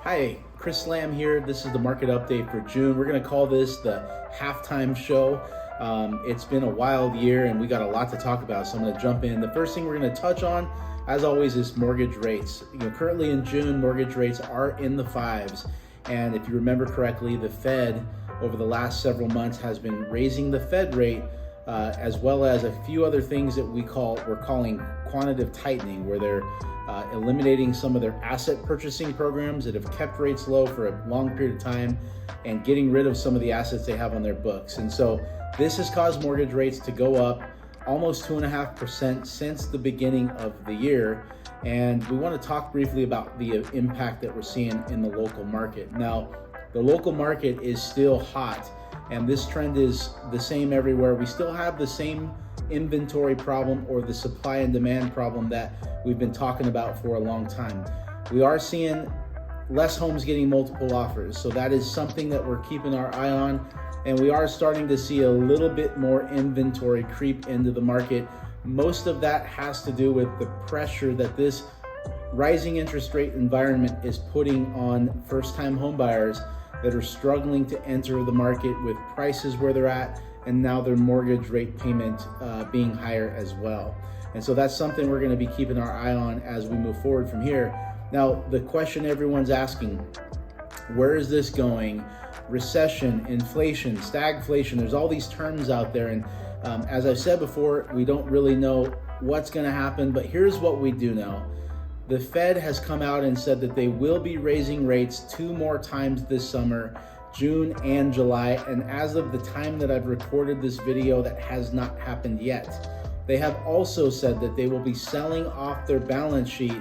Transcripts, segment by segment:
Hi, Chris Lamm here. This is the market update for June. We're going to call this the halftime show. It's been a wild year and we got a lot to talk about, so I'm going to jump in. The first thing we're going to touch on, as always, is mortgage rates. Currently in June, mortgage rates are in the fives. And if you remember correctly, the Fed over the last several months has been raising the Fed rate, as well as a few other things that we're calling quantitative tightening, where they're eliminating some of their asset purchasing programs that have kept rates low for a long period of time and getting rid of some of the assets they have on their books. And so this has caused mortgage rates to go up almost 2.5% since the beginning of the year. And we want to talk briefly about the impact that we're seeing in the local market. Now, the local market is still hot, and this trend is the same everywhere. We still have the same inventory problem, or the supply and demand problem, that we've been talking about for a long time. We are seeing less homes getting multiple offers, so that is something that we're keeping our eye on, and we are starting to see a little bit more inventory creep into the market. Most of that has to do with the pressure that this rising interest rate environment is putting on first-time home buyers that are struggling to enter the market with prices where they're at, and now their mortgage rate payment being higher as well. And so that's something we're going to be keeping our eye on as we move forward from here. Now, the question everyone's asking, where is this going? Recession, inflation, stagflation, there's all these terms out there. And as I've said before, we don't really know what's going to happen, but here's what we do know. The Fed has come out and said that they will be raising rates 2 more times this summer, June and July. And as of the time that I've recorded this video, that has not happened yet. They have also said that they will be selling off their balance sheet,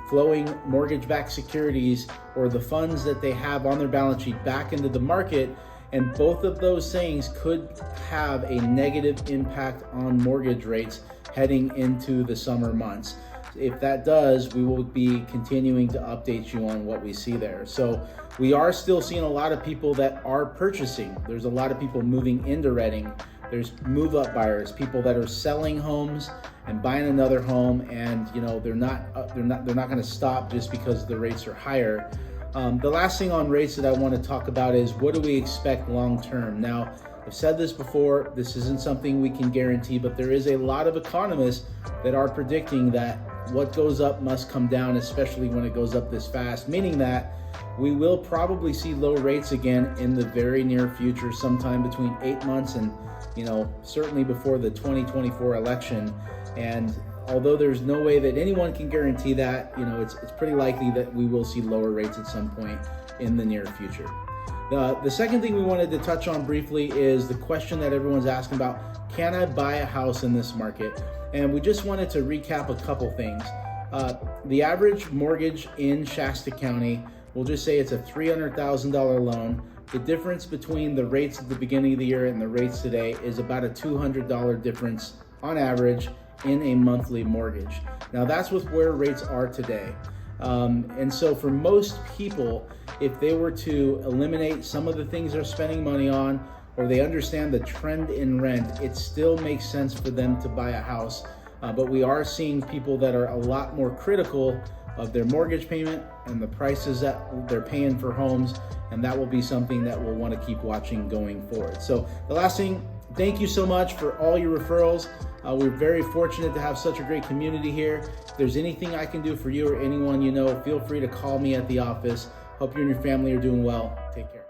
flowing mortgage-backed securities, or the funds that they have on their balance sheet, back into the market. And both of those things could have a negative impact on mortgage rates heading into the summer months. If that does, we will be continuing to update you on what we see there. So we are still seeing a lot of people that are purchasing. There's a lot of people moving into Redding. There's move-up buyers, people that are selling homes and buying another home, and they're not going to stop just because the rates are higher. The last thing on rates that I want to talk about is, what do we expect long term? Now, I've said this before, this isn't something we can guarantee, but there is a lot of economists that are predicting that what goes up must come down, especially when it goes up this fast, meaning that we will probably see low rates again in the very near future, sometime between 8 months and certainly before the 2024 election. And although there's no way that anyone can guarantee that, it's pretty likely that we will see lower rates at some point in the near future. The second thing we wanted to touch on briefly is the question that everyone's asking about: can I buy a house in this market? And we just wanted to recap a couple things. The average mortgage in Shasta County, we'll just say it's a $300,000 loan. The difference between the rates at the beginning of the year and the rates today is about a $200 difference on average in a monthly mortgage. Now, that's with where rates are today. And so for most people, if they were to eliminate some of the things they're spending money on, or they understand the trend in rent, it still makes sense for them to buy a house. But we are seeing people that are a lot more critical of their mortgage payment and the prices that they're paying for homes, and that will be something that we'll want to keep watching going forward. So the last thing, thank you so much for all your referrals. We're very fortunate to have such a great community here. If there's anything I can do for you or anyone feel free to call me at the office. Hope you and your family are doing well. Take care.